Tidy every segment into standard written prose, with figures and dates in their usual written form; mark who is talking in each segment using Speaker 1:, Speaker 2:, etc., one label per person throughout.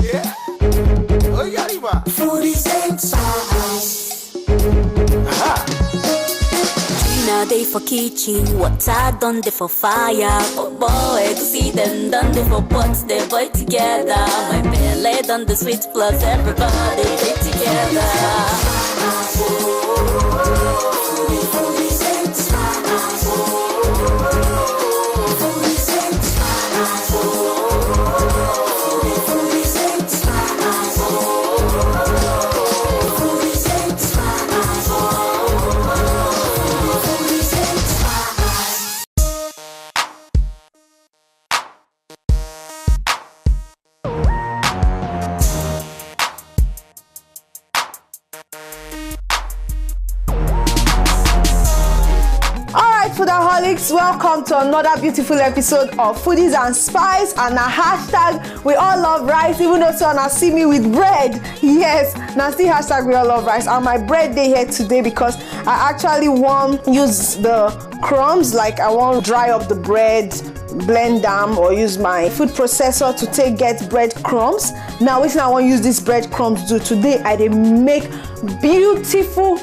Speaker 1: Yeah. Oh, yeah, Riva.
Speaker 2: Foodies and spice.
Speaker 1: Aha.
Speaker 3: Now they for kitchen, what I done they for fire. Oh boy, to see them done they for pots, they boy together. My belly done the sweet plus everybody play together.
Speaker 2: Foodies and spice. Foodies and spice. Foodies and spice. Foodies and spice.
Speaker 4: Foodaholics, welcome to another beautiful episode of Foodies and Spice, and a hashtag we all love rice, even though someone see me with bread. Yes, now still hashtag we all love rice. And my bread day here today because I actually want use the crumbs, like I want dry up the bread, blend them, or use my food processor to get bread crumbs. Now which I want to use this bread crumbs do today, I dey make beautiful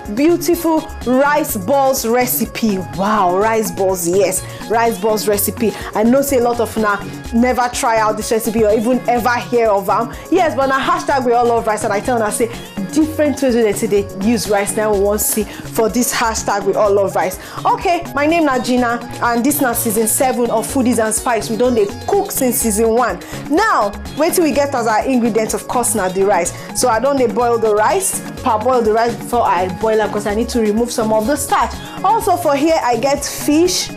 Speaker 4: rice balls recipe. Wow, rice balls, yes, rice balls recipe. I know say a lot of now never try out this recipe or even ever hear of them. Yes, but now hashtag we all love rice, and I tell them I say different ways that they use rice. Now we want to see for this hashtag we all love rice. Okay, my name is Gina, and this now season 7 of Foodies and Spice. We don't cook since season 1. Now wait till we get as our ingredients, of course, now the rice. So I don't boil the rice, parboil the rice before I boil it because I need to remove some of the starch. Also for here I get fish,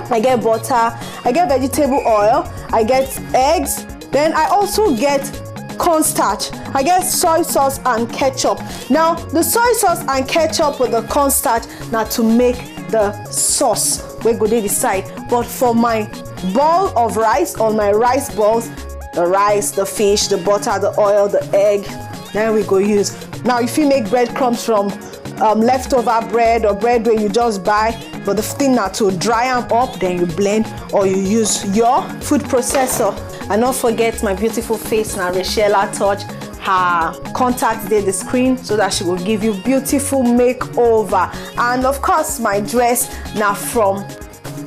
Speaker 4: I get butter, I get vegetable oil, I get eggs, then I also get cornstarch, I get soy sauce and ketchup. Now the soy sauce and ketchup with the cornstarch now to make the sauce we go dey decide. But for my ball of rice, on my rice balls, the rice, the fish, the butter, the oil, the egg, then we go use. Now if you make breadcrumbs from leftover bread or bread where you just buy, but the thing now to dry them up, then you blend or you use your food processor. And don't forget my beautiful face now, Rachella Touch. Her contact there the screen so that she will give you beautiful makeover. And of course my dress now from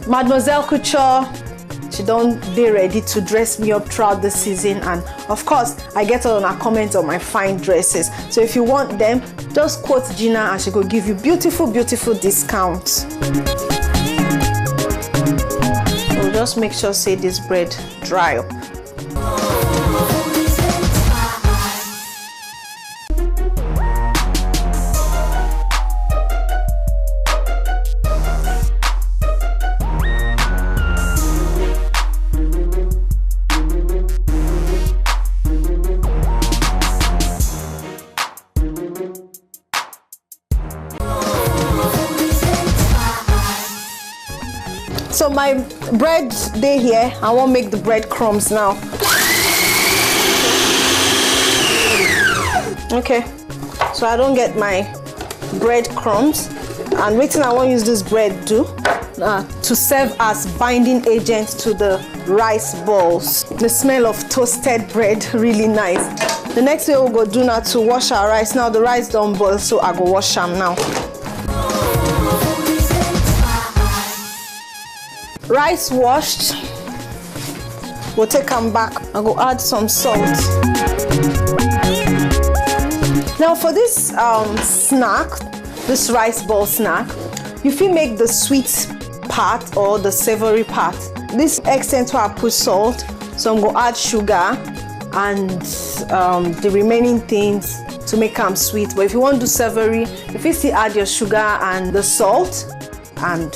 Speaker 4: Mademoiselle Couture. She don't be ready to dress me up throughout the season, and of course I get all her comments on my fine dresses. So if you want them, just quote Gina and she will give you beautiful discounts. So just make sure say this bread dry up. So my bread day here, I won't make the bread crumbs now. Okay, so I don't get my bread crumbs, and waiting I won't use this bread to serve as binding agent to the rice balls. The smell of toasted bread, really nice. The next thing we'll go do now to wash our rice. Now the rice don't boil, so I go wash them now. Rice washed, we'll take them back. I go add some salt. Now for this snack, this rice ball snack, you can make the sweet part or the savory part. This accent where I put salt, so I'm going to add sugar and the remaining things to make them sweet. But if you want to do savory, if you still add your sugar and the salt, and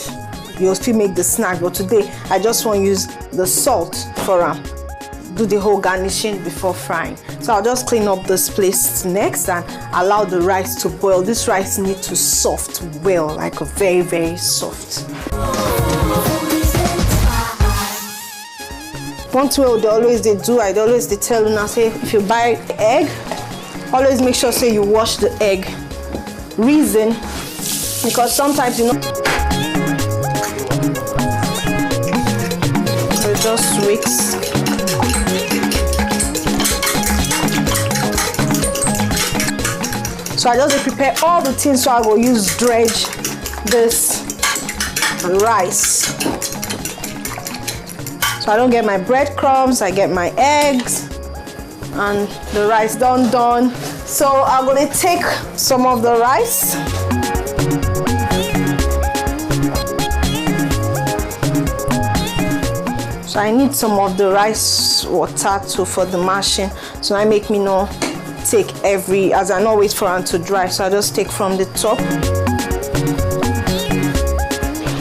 Speaker 4: you'll still make the snack. But today I just want to use the salt for do the whole garnishing before frying. So I'll just clean up this place next and allow the rice to boil. This rice needs to soft well, like a very soft. One thing they always they tell you now, say if you buy egg, always make sure say you wash the egg. Reason, because sometimes you know so just whisk. So I just prepare all the things so I go use dredge this rice. So I don't get my breadcrumbs, I get my eggs and the rice done. So I'm going to take some of the rice. So I need some of the rice water too for the mashing. So I make me no take every, as I know wait for it to dry. So I just take from the top.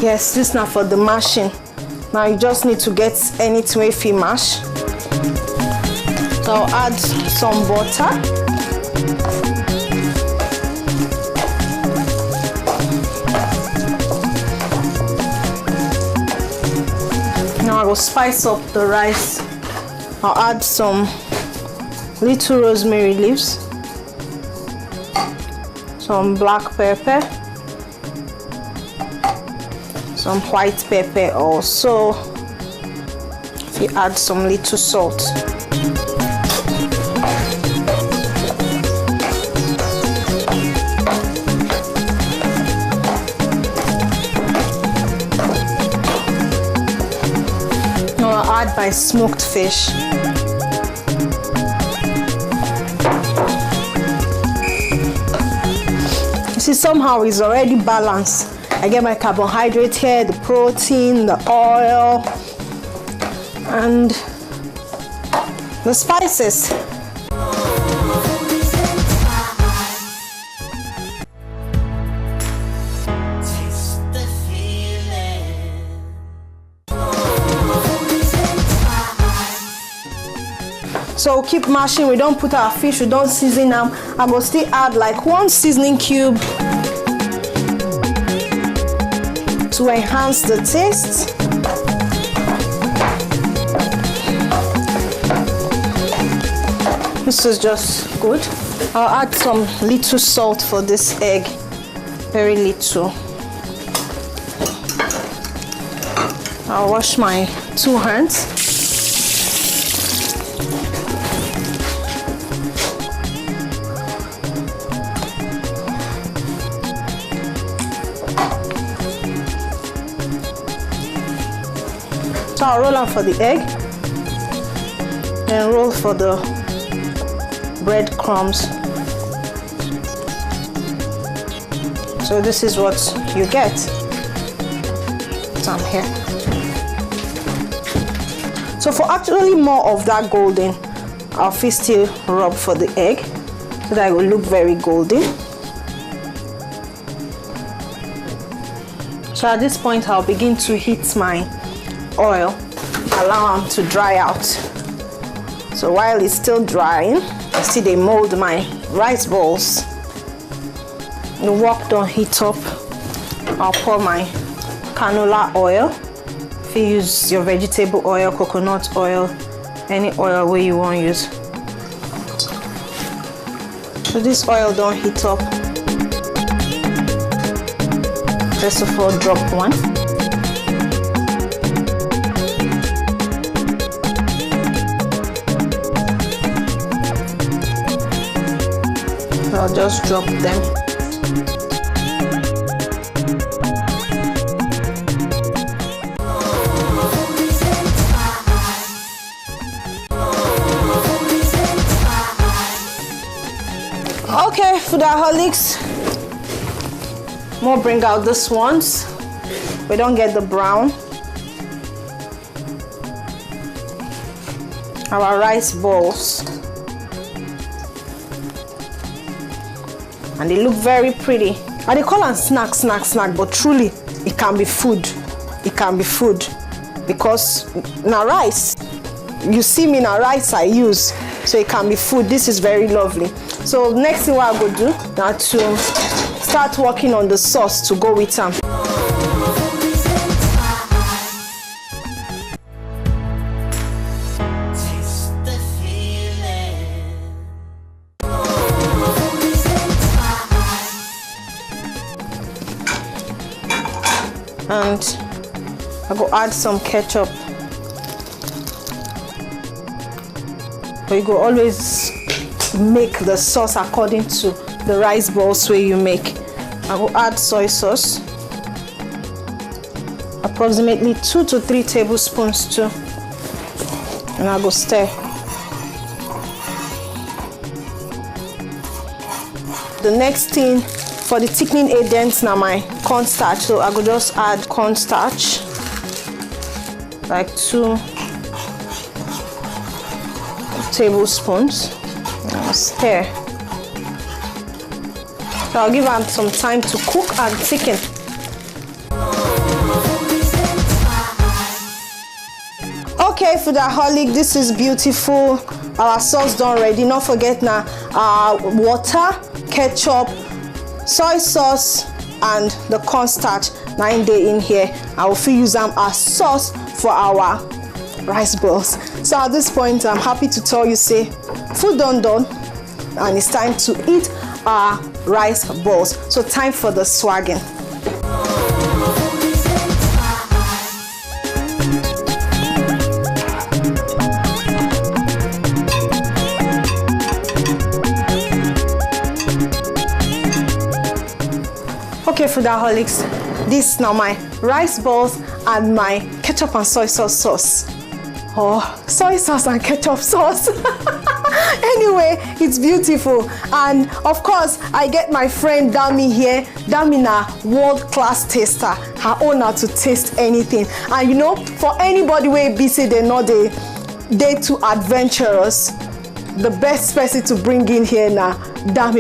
Speaker 4: Yes, this now for the mashing. Now you just need to get anything if you mash. So I'll add some butter. Now I will spice up the rice. I'll add some little rosemary leaves, some black pepper, some white pepper also. If you add some little salt. Now I'll add my smoked fish. You see, somehow it's already balanced. I get my carbohydrate here, the protein, the oil, and the spices. So keep mashing. We don't put our fish, we don't season them. I will still add like 1 seasoning cube to enhance the taste. This is just good. I'll add some little salt for this egg, very little. I'll wash my 2 hands. So I'll roll out for the egg and roll for the breadcrumbs. So this is what you get. Some here. So for actually more of that golden, I'll still rub for the egg so that it will look very golden. So at this point I'll begin to heat my oil, allow them to dry out. So while it's still drying, I see they mold my rice balls. The wok don't heat up. I'll pour my canola oil. If you use your vegetable oil, coconut oil, any oil where you want to use. So this oil don't heat up. First of all, drop one. I'll just drop them. Okay, foodaholics. More bring out this ones. We don't get the brown. Our rice balls. And they look very pretty. And they call them snack, but truly it can be food. It can be food because now rice. You see me now rice I use, so it can be food. This is very lovely. So next thing what I go do now to start working on the sauce to go with them. And I go add some ketchup. But you go always make the sauce according to the rice balls where you make. I will add soy sauce, approximately 2 to 3 tablespoons too, and I go stir. The next thing for the thickening agents now my cornstarch, so I go just add cornstarch, like 2 tablespoons, and stir. So I'll give them some time to cook and thicken. Okay, foodaholic, this is beautiful. Our sauce done ready. Not forget now water, ketchup, soy sauce, and the cornstarch 9 day in here. I will use them as sauce for our rice balls. So at this point, I'm happy to tell you, say, food done, and it's time to eat our rice balls. So time for the swagging. Okay, foodaholics, this now my rice balls and my ketchup and soy sauce. Oh, soy sauce and ketchup sauce. Anyway, it's beautiful. And of course, I get my friend Dami here. Dami na world-class taster. Her owner to taste anything. And you know, for anybody where be say they're not they too adventurous, the best person to bring in here now, Dami.